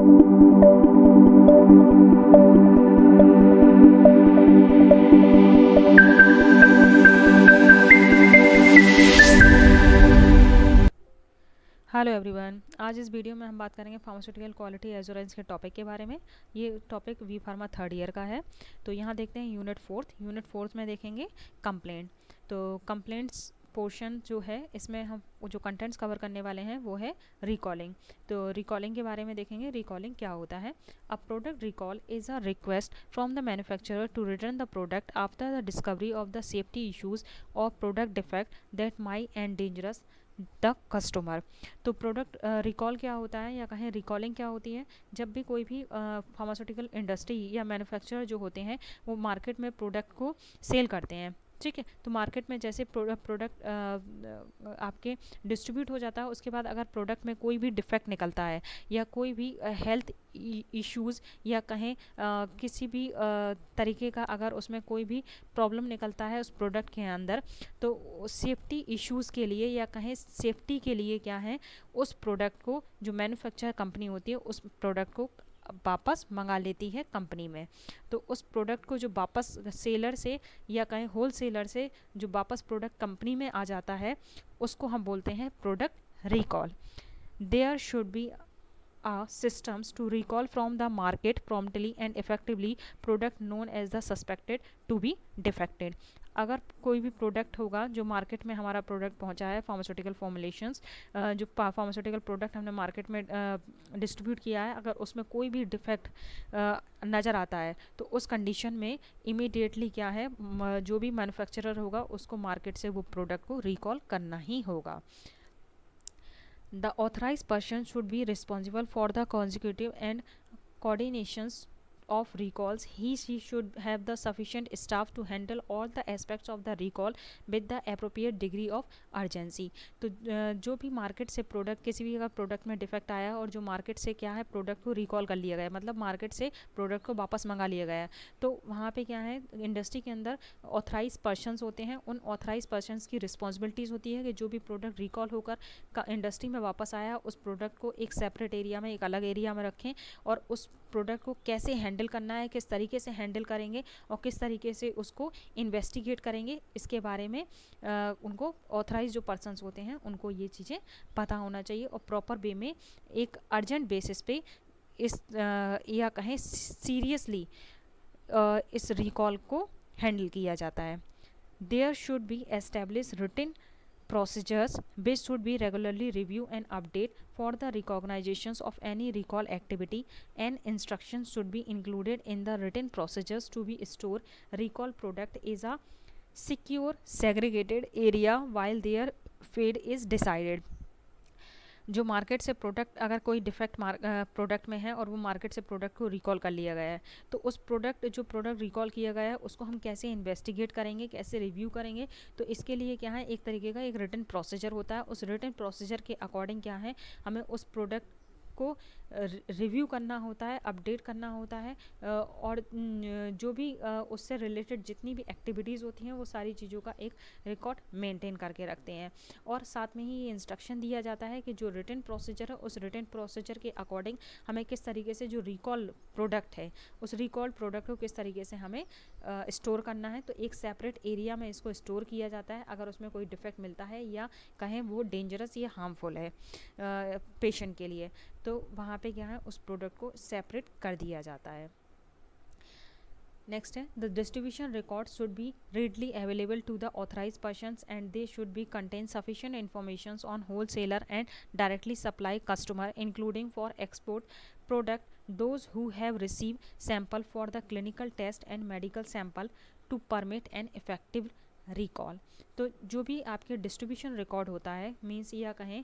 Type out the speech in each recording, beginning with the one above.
Hello everyone, आज इस video में हम बात करेंगे फार्मास्यूटिकल क्वालिटी एश्योरेंस के टॉपिक के बारे में। ये topic B pharma third year का है। तो यहाँ देखते हैं यूनिट फोर्थ में देखेंगे कंप्लेंट। तो कंप्लेंट्स पोर्शन जो है, इसमें हम जो कंटेंट्स कवर करने वाले हैं वो है रिकॉलिंग। तो रिकॉलिंग के बारे में देखेंगे। रिकॉलिंग क्या होता है? A product recall is a request from the manufacturer to return the product after the discovery of the safety issues और product defect that may and dangerous the customer. तो प्रोडक्ट रिकॉल क्या होता है, या कहें रिकॉलिंग क्या होती है? जब भी कोई भी फार्मास्यूटिकल इंडस्ट्री या मैन्युफैक्चरर जो होते हैं वो मार्केट में प्रोडक्ट को सेल करते हैं, ठीक है। तो मार्केट में जैसे प्रोडक्ट आपके डिस्ट्रीब्यूट हो जाता है, उसके बाद अगर प्रोडक्ट में कोई भी डिफेक्ट निकलता है या कोई भी हेल्थ इश्यूज़ या कहें किसी भी तरीके का अगर उसमें कोई भी प्रॉब्लम निकलता है उस प्रोडक्ट के अंदर, तो सेफ्टी इश्यूज़ के लिए या कहें सेफ्टी के लिए क्या है, उस प्रोडक्ट को जो मैन्युफैक्चर कंपनी होती है उस प्रोडक्ट को वापस मंगा लेती है कंपनी में। तो उस प्रोडक्ट को जो वापस सेलर से या कहें होल सेलर से जो वापस प्रोडक्ट कंपनी में आ जाता है उसको हम बोलते हैं product recall. There should be systems to recall from the market promptly and effectively product known as the suspected to be defected। अगर कोई भी प्रोडक्ट होगा जो मार्केट में हमारा प्रोडक्ट पहुंचा है, फार्मास्यूटिकल फॉर्मुलेशंस जो फार्मास्यूटिकल प्रोडक्ट हमने मार्केट में डिस्ट्रीब्यूट किया है, अगर उसमें कोई भी डिफेक्ट नज़र आता है तो उस कंडीशन में इमीडिएटली क्या है, जो भी मैन्युफैक्चरर होगा उसको मार्केट से वो प्रोडक्ट को रिकॉल करना ही होगा। The authorized person should be responsible for the consecutive and coordinations of recalls. She should have the sufficient staff to handle all the aspects of the recall with the appropriate degree of urgency। तो जो भी market से product, किसी भी अगर product में defect आया और जो मार्केट से क्या है प्रोडक्ट को रिकॉल कर लिया गया, मतलब मार्केट से प्रोडक्ट को वापस मंगा लिया गया है, तो वहाँ पे क्या है, इंडस्ट्री के अंदर ऑथराइज पर्सनस होते हैं। उन ऑथराइज पर्सनस की रिस्पॉन्सिबिलिटीज़ होती है कि जो भी प्रोडक्ट रिकॉल होकर इंडस्ट्री में वापस आया उस प्रोडक्ट को एक सेपरेट एरिया में, एक अलग एरिया में रखें और उस प्रोडक्ट को कैसे हैंडल करना है, किस तरीके से हैंडल करेंगे और किस तरीके से उसको इन्वेस्टिगेट करेंगे, इसके बारे में उनको ऑथराइज जो पर्सन्स होते हैं उनको ये चीज़ें पता होना चाहिए और प्रॉपर वे में एक अर्जेंट बेसिस पे इस या कहें सीरियसली इस रिकॉल को हैंडल किया जाता है। There should be establish written procedures which should be regularly review and update for the recognitions of any recall activity, and instructions should be included in the written procedures to be stored recall product is a secure segregated area while their fate is decided। जो market से product, अगर कोई defect product में है और वो market से product को रिकॉल कर लिया गया है, तो उस जो प्रोडक्ट रिकॉल किया गया है उसको हम कैसे इन्वेस्टिगेट करेंगे, कैसे रिव्यू करेंगे। तो इसके लिए क्या है, एक तरीके का एक रिटन प्रोसीजर होता है। उस रिटन प्रोसीजर के अकॉर्डिंग क्या है, हमें उस प्रोडक्ट को रिव्यू करना होता है, अपडेट करना होता है और जो भी उससे रिलेटेड जितनी भी एक्टिविटीज़ होती हैं वो सारी चीज़ों का एक रिकॉर्ड मेंटेन करके रखते हैं। और साथ में ही ये इंस्ट्रक्शन दिया जाता है कि जो रिटन प्रोसीजर है उस रिटन प्रोसीजर के अकॉर्डिंग हमें किस तरीके से जो रिकॉल प्रोडक्ट है उस रिकॉल्ड प्रोडक्ट को किस तरीके से हमें स्टोर करना है। तो एक सेपरेट एरिया में इसको स्टोर किया जाता है अगर उसमें कोई डिफेक्ट मिलता है या कहें वो डेंजरस या हार्मफुल है पेशेंट के लिए, तो वहाँ पे क्या है उस प्रोडक्ट को सेपरेट कर दिया जाता है। नेक्स्ट है, the distribution record should B readily available to the authorized persons and they should be contain sufficient information on wholesaler and directly supply customer including for export product those who have received sample for the clinical test and medical sample to permit an effective recall. तो जो भी आपके distribution record होता है, means या कहें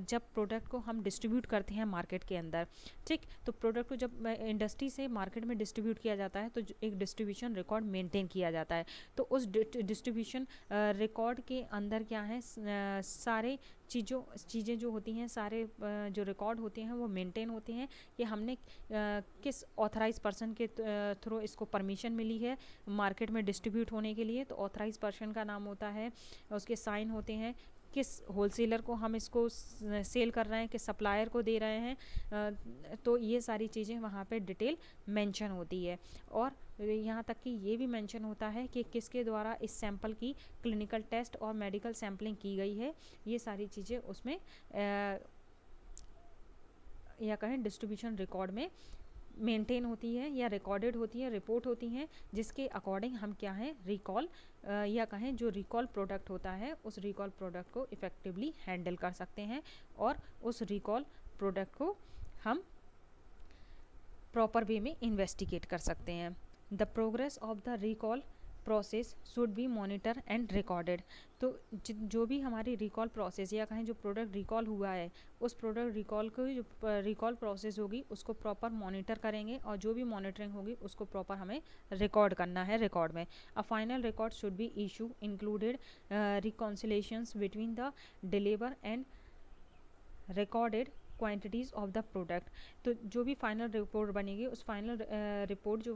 जब product को हम डिस्ट्रीब्यूट करते हैं मार्केट के अंदर, ठीक, तो प्रोडक्ट को जब इंडस्ट्री से मार्केट में डिस्ट्रीब्यूट किया जाता है तो एक डिस्ट्रीब्यूशन रिकॉर्ड मेंटेन किया जाता है। तो उस डिस्ट्रीब्यूशन रिकॉर्ड के अंदर क्या है, सारे चीज़ें जो होती हैं, सारे जो रिकॉर्ड होते हैं वो मेंटेन होते हैं कि हमने किस ऑथराइज पर्सन के थ्रू इसको परमिशन मिली है मार्केट में डिस्ट्रीब्यूट होने के लिए। तो ऑथराइज पर्सन का नाम होता है, उसके साइन होते हैं, किस होलसेलर को हम इसको सेल कर रहे हैं, किस सप्लायर को दे रहे हैं, तो ये सारी चीज़ें वहाँ पे डिटेल मेंशन होती है। और यहाँ तक कि ये भी मेंशन होता है कि किसके द्वारा इस सैंपल की क्लिनिकल टेस्ट और मेडिकल सैम्पलिंग की गई है। ये सारी चीज़ें उसमें या कहें डिस्ट्रीब्यूशन रिकॉर्ड में मेंटेन होती है या रिकॉर्डेड होती है, रिपोर्ट होती हैं, जिसके अकॉर्डिंग हम क्या है रिकॉल या कहें जो रिकॉल प्रोडक्ट होता है उस रिकॉल प्रोडक्ट को इफ़ेक्टिवली हैंडल कर सकते हैं और उस रिकॉल प्रोडक्ट को हम प्रॉपर वे में इन्वेस्टिगेट कर सकते हैं। The progress of the recall process should be monitor and recorded. तो जो भी हमारी रिकॉल प्रोसेस या कहें जो प्रोडक्ट रिकॉल हुआ है उस प्रोडक्ट रिकॉल को जो रिकॉल प्रोसेस होगी उसको प्रॉपर मॉनिटर करेंगे और जो भी मॉनिटरिंग होगी उसको प्रॉपर हमें रिकॉर्ड करना है रिकॉर्ड में। A final record should be issue included reconciliations between the deliver and recorded quantities of the product. तो जो भी फाइनल रिपोर्ट बनेगी उस फाइनल रिपोर्ट जो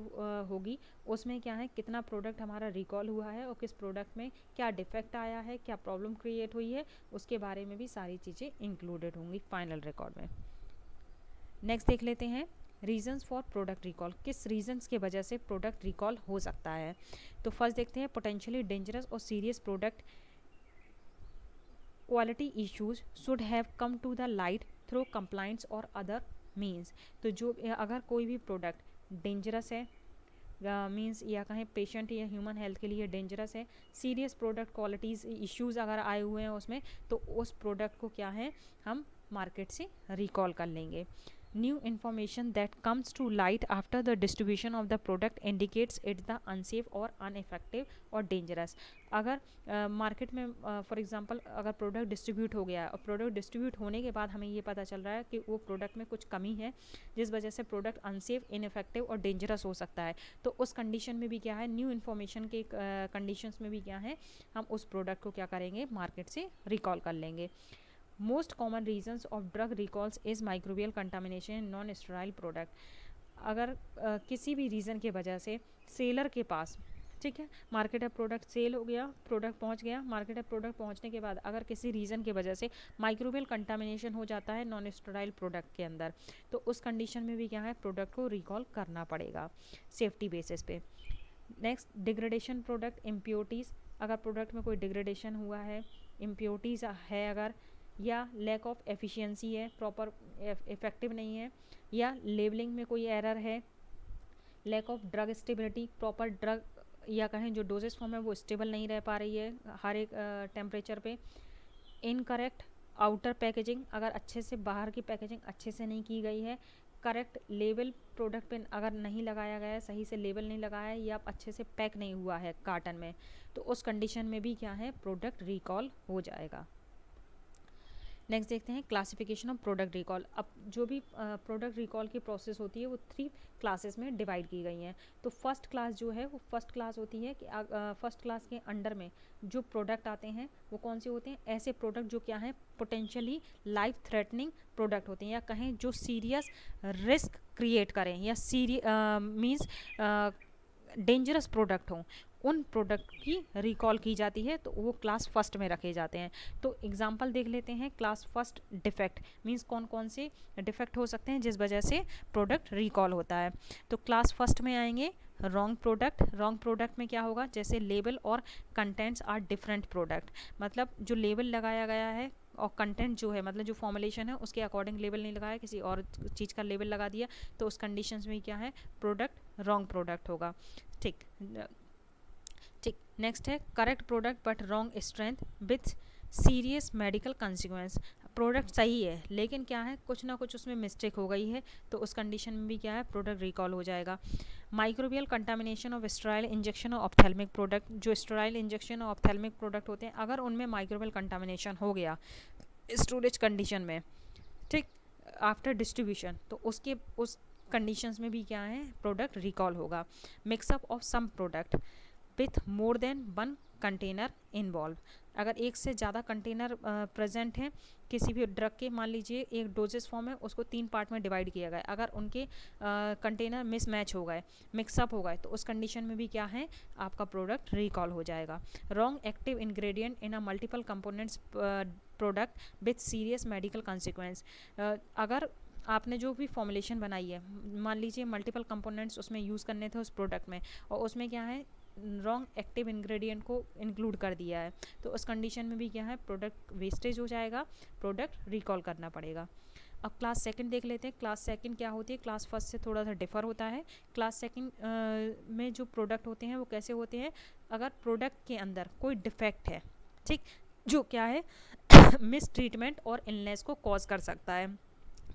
होगी उसमें क्या है कितना प्रोडक्ट हमारा रिकॉल हुआ है और किस प्रोडक्ट में क्या डिफेक्ट आया है, क्या प्रॉब्लम क्रिएट हुई है, उसके बारे में भी सारी चीज़ें इंक्लूडेड होंगी फाइनल रिकॉर्ड में। नेक्स्ट देख लेते हैं रीजंस फॉर प्रोडक्ट रिकॉल। किस रीजंस के वजह से प्रोडक्ट रिकॉल हो सकता है। तो फर्स्ट देखते हैं पोटेंशियली डेंजरस और serious product quality issues should have come to the light through complaints और अदर मीन्स। तो जो अगर कोई भी प्रोडक्ट डेंजरस है मीन्स या कहें पेशेंट या ह्यूमन हेल्थ के लिए डेंजरस है, सीरियस प्रोडक्ट क्वालिटीज़ इश्यूज़ अगर आए हुए हैं उसमें, तो उस प्रोडक्ट को क्या है हम मार्केट से रिकॉल कर लेंगे। New information that comes to light after the distribution of the product indicates it's the unsafe और अनइफेक्टिव और डेंजरस। अगर मार्केट में फॉर एग्जांपल अगर प्रोडक्ट डिस्ट्रीब्यूट हो गया है और प्रोडक्ट डिस्ट्रीब्यूट होने के बाद हमें ये पता चल रहा है कि वो प्रोडक्ट में कुछ कमी है जिस वजह से प्रोडक्ट अनसेफ, इनइफेक्टिव और डेंजरस हो सकता है, तो उस कंडीशन में भी क्या है न्यू इन्फॉर्मेशन के कंडीशंस में भी क्या है हम उस प्रोडक्ट को क्या करेंगे मार्केट से रिकॉल कर लेंगे। Most common reasons of drug recalls is microbial contamination in non sterile product. अगर किसी भी रीज़न के वजह से सेलर के पास, ठीक है, मार्केट है प्रोडक्ट सेल हो गया, प्रोडक्ट पहुंच गया मार्केट है, प्रोडक्ट पहुंचने के बाद अगर किसी रीज़न की वजह से माइक्रोबियल कंटामिनेशन हो जाता है नॉन स्टेराइल प्रोडक्ट के अंदर, तो उस कंडीशन में भी क्या है प्रोडक्ट को रिकॉल करना पड़ेगा सेफ्टी बेसिस पे। Next degradation product impurities. अगर प्रोडक्ट में कोई डिग्रेडेशन हुआ है, इम्प्योरिटीज़ है अगर, या लैक ऑफ एफिशिएंसी है, प्रॉपर इफेक्टिव नहीं है, या लेबलिंग में कोई एरर है, lack of drug stability, proper drug या कहें जो डोजेस फॉर्म है वो स्टेबल नहीं रह पा रही है हर एक टेम्परेचर पे, इनकरेक्ट आउटर पैकेजिंग, अगर अच्छे से बाहर की पैकेजिंग अच्छे से नहीं की गई है, करेक्ट लेबल प्रोडक्ट पे अगर नहीं लगाया गया है, सही से लेबल नहीं लगाया है या अच्छे से पैक नहीं हुआ है कार्टन में, तो उस कंडीशन में भी क्या है प्रोडक्ट रिकॉल हो जाएगा। नेक्स्ट देखते हैं क्लासिफिकेशन ऑफ प्रोडक्ट रिकॉल। अब जो भी प्रोडक्ट रिकॉल की प्रोसेस होती है वो 3 क्लासेस में डिवाइड की गई हैं। तो फर्स्ट क्लास जो है वो फर्स्ट क्लास होती है कि फर्स्ट क्लास के अंडर में जो प्रोडक्ट आते हैं वो कौन से होते हैं, ऐसे प्रोडक्ट जो क्या है पोटेंशियली लाइफ थ्रेटनिंग प्रोडक्ट होते हैं या कहें जो सीरियस रिस्क क्रिएट करें या मीन्स डेंजरस प्रोडक्ट हों, उन प्रोडक्ट की रिकॉल की जाती है, तो वो क्लास फर्स्ट में रखे जाते हैं। तो एग्जांपल देख लेते हैं क्लास फर्स्ट डिफेक्ट मींस कौन कौन से डिफेक्ट हो सकते हैं जिस वजह से प्रोडक्ट रिकॉल होता है। तो क्लास फर्स्ट में आएंगे रॉन्ग प्रोडक्ट। रॉन्ग प्रोडक्ट में क्या होगा, जैसे लेबल और कंटेंट्स आर डिफरेंट प्रोडक्ट, मतलब जो लेबल लगाया गया है और कंटेंट जो है मतलब जो फॉर्मुलेशन है उसके अकॉर्डिंग लेबल नहीं लगाया, किसी और चीज़ का लेबल लगा दिया, तो उस कंडीशंस में क्या है प्रोडक्ट रॉन्ग प्रोडक्ट होगा। ठीक ठीक। नेक्स्ट है correct product but wrong strength with serious medical consequence. Product सही है लेकिन क्या है कुछ ना कुछ उसमें मिस्टेक हो गई है, तो उस कंडीशन में भी क्या है प्रोडक्ट रिकॉल हो जाएगा। Microbial contamination of sterile injection और ऑप्थेल्मिक प्रोडक्ट, जो स्टेराइल इंजेक्शन और ऑप्थेल्मिक प्रोडक्ट होते हैं अगर उनमें माइक्रोबियल कंटामिनेशन हो गया स्टोरेज कंडीशन में, ठीक, आफ्टर डिस्ट्रीब्यूशन, तो उसके उस कंडीशंस में भी क्या है प्रोडक्ट रिकॉल होगा। Mix up of some product with more than one container involve. अगर एक से ज़्यादा कंटेनर प्रेजेंट हैं किसी भी ड्रग के, मान लीजिए एक डोजेस फॉर्म है, उसको 3 पार्ट में डिवाइड किया गया, अगर उनके कंटेनर मिसमैच हो गए, मिक्सअप हो गए, तो उस कंडीशन में भी क्या है, आपका प्रोडक्ट रिकॉल हो जाएगा। Wrong active ingredient in a multiple components product with serious medical consequence. अगर आपने जो भी फॉर्मुलेशन बनाई है, मान लीजिए मल्टीपल कंपोनेंट्स उसमें यूज़ करने थे उस प्रोडक्ट में, और उसमें क्या है, रॉन्ग एक्टिव इंग्रेडिएंट को इंक्लूड कर दिया है, तो उस कंडीशन में भी क्या है, प्रोडक्ट वेस्टेज हो जाएगा, प्रोडक्ट रिकॉल करना पड़ेगा। अब क्लास सेकंड देख लेते हैं। क्लास सेकंड क्या होती है, क्लास फर्स्ट से थोड़ा सा डिफर होता है। क्लास सेकंड में जो प्रोडक्ट होते हैं वो कैसे होते हैं, अगर प्रोडक्ट के अंदर कोई डिफेक्ट है, ठीक, जो क्या है मिस ट्रीटमेंट और इलनेस को कॉज कर सकता है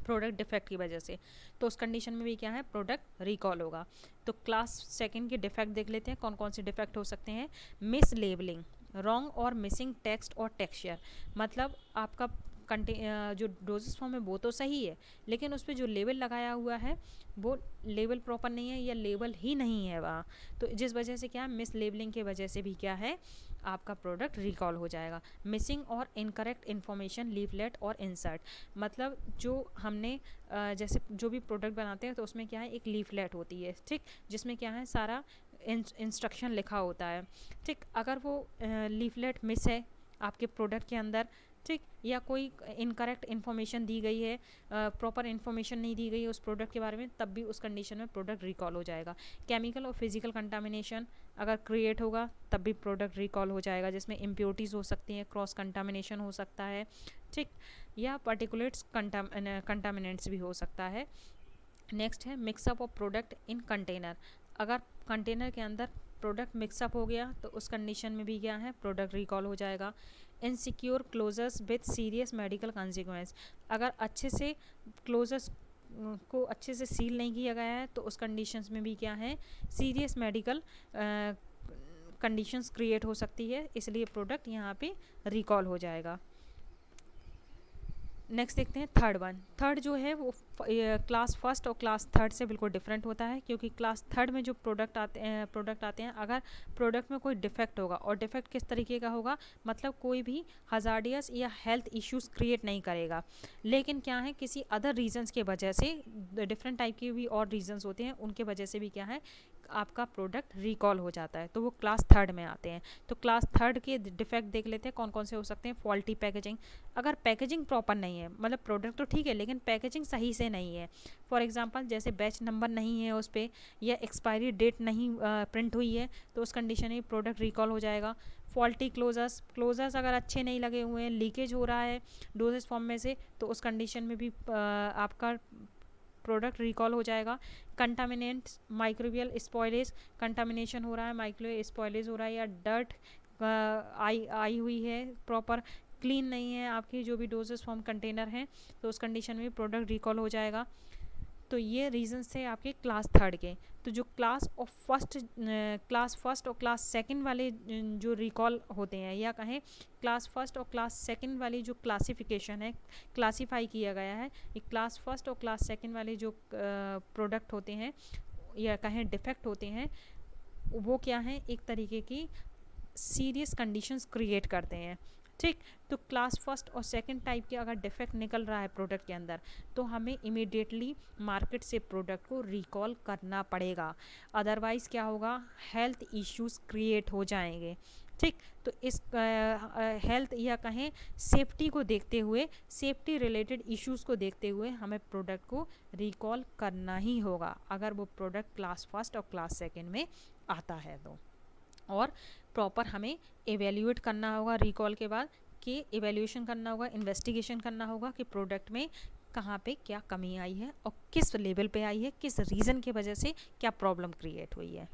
प्रोडक्ट डिफेक्ट की वजह से, तो उस कंडीशन में भी क्या है, प्रोडक्ट रिकॉल होगा। तो क्लास सेकंड के डिफेक्ट देख लेते हैं, कौन कौन से डिफेक्ट हो सकते हैं। मिस लेबलिंग, रॉन्ग और मिसिंग टेक्स्ट और टेक्सचर, मतलब आपका जो डोजेस फॉर्म है वो तो सही है, लेकिन उस पर जो लेबल लगाया हुआ है वो लेबल प्रॉपर नहीं है या लेबल ही नहीं है वहाँ, तो जिस वजह से क्या है, मिस लेबलिंग की वजह से भी क्या है, आपका प्रोडक्ट रिकॉल हो जाएगा। मिसिंग और इनकरेक्ट इन्फॉर्मेशन लीफलेट और इंसर्ट, मतलब जो हमने जैसे जो भी प्रोडक्ट बनाते हैं तो उसमें क्या है, एक लीफलेट होती है, ठीक, जिसमें क्या है, सारा इंस्ट्रक्शन लिखा होता है, ठीक। अगर वो लीफलेट मिस है आपके प्रोडक्ट के अंदर, ठीक, या कोई इनकरेक्ट इन्फॉर्मेशन दी गई है, प्रॉपर इन्फॉर्मेशन नहीं दी गई है उस प्रोडक्ट के बारे में, तब भी उस कंडीशन में प्रोडक्ट रिकॉल हो जाएगा। केमिकल और फिजिकल कंटामिनेशन अगर क्रिएट होगा तब भी प्रोडक्ट रिकॉल हो जाएगा, जिसमें इम्प्योरिटीज़ हो सकती हैं, क्रॉस कंटामिनेशन हो सकता है, ठीक, या पार्टिकुलेट्स कंटामिनेंट्स भी हो सकता है। नेक्स्ट है mix up of product in container, अगर कंटेनर के अंदर प्रोडक्ट मिक्सअप हो गया तो उस कंडीशन में भी क्या है, प्रोडक्ट रिकॉल हो जाएगा। Insecure closures with serious medical consequence, अगर अच्छे से क्लोजर्स को अच्छे से सील नहीं किया गया है तो उस कंडीशंस में भी क्या है, सीरियस मेडिकल कंडीशंस क्रिएट हो सकती है, इसलिए प्रोडक्ट यहाँ पे रिकॉल हो जाएगा। नेक्स्ट देखते हैं थर्ड वन। थर्ड जो है वो क्लास फर्स्ट और क्लास थर्ड से बिल्कुल डिफरेंट होता है, क्योंकि क्लास थर्ड में जो प्रोडक्ट आते हैं अगर प्रोडक्ट में कोई डिफेक्ट होगा, और डिफेक्ट किस तरीके का होगा, मतलब कोई भी हजार्डियस या हेल्थ इश्यूज क्रिएट नहीं करेगा, लेकिन क्या है, किसी अदर रीजंस के वजह से, डिफरेंट टाइप के भी और रीजंस होते हैं, उनके वजह से भी क्या है, आपका प्रोडक्ट रिकॉल हो जाता है, तो वो क्लास थर्ड में आते हैं। तो क्लास थर्ड के डिफेक्ट देख लेते हैं कौन कौन से हो सकते हैं। फॉल्टी पैकेजिंग, अगर पैकेजिंग प्रॉपर नहीं है, मतलब प्रोडक्ट तो ठीक है लेकिन पैकेजिंग सही से नहीं है, फॉर एग्जांपल जैसे बैच नंबर नहीं है उस पर, या एक्सपायरी डेट नहीं प्रिंट हुई है, तो उस कंडीशन में प्रोडक्ट रिकॉल हो जाएगा। फॉल्टी क्लोजर्स अगर अच्छे नहीं लगे हुए हैं, लीकेज हो रहा है डोजेस फॉर्म में से, तो उस कंडीशन में भी आपका प्रोडक्ट रिकॉल हो जाएगा। कंटामिनेंट्स, माइक्रोबियल स्पॉयलेज, कंटामिनेशन हो रहा है, माइक्रोबियल स्पॉयलेज हो रहा है, या डर्ट आई हुई है, प्रॉपर क्लीन नहीं है आपकी जो भी डोजेस फॉर्म कंटेनर हैं, तो उस कंडीशन में प्रोडक्ट रिकॉल हो जाएगा। तो ये रीजंस थे आपके क्लास थर्ड के। तो जो क्लास फर्स्ट और क्लास सेकंड वाले जो रिकॉल होते हैं, या कहें क्लास फर्स्ट और क्लास सेकंड वाली जो क्लासिफिकेशन है, क्लासीफाई किया गया है, ये क्लास फर्स्ट और क्लास सेकंड वाले जो प्रोडक्ट होते हैं या कहें डिफेक्ट होते हैं, वो क्या है, एक तरीके की सीरियस कंडीशंस क्रिएट करते हैं, ठीक। तो क्लास फर्स्ट और सेकंड टाइप के अगर डिफेक्ट निकल रहा है प्रोडक्ट के अंदर, तो हमें इमीडिएटली मार्केट से प्रोडक्ट को रिकॉल करना पड़ेगा, अदरवाइज़ क्या होगा, हेल्थ इश्यूज क्रिएट हो जाएंगे, ठीक। तो इस हेल्थ या कहें सेफ्टी को देखते हुए, सेफ्टी रिलेटेड इश्यूज़ को देखते हुए हमें प्रोडक्ट को रिकॉल करना ही होगा, अगर वो प्रोडक्ट क्लास फर्स्ट और क्लास सेकंड में आता है तो। और प्रॉपर हमें एवेल्यूएट करना होगा रिकॉल के बाद, कि एवेल्यूएशन करना होगा, इन्वेस्टिगेशन करना होगा कि प्रोडक्ट में कहाँ पे क्या कमी आई है और किस लेवल पे आई है, किस रीज़न की वजह से क्या प्रॉब्लम क्रिएट हुई है।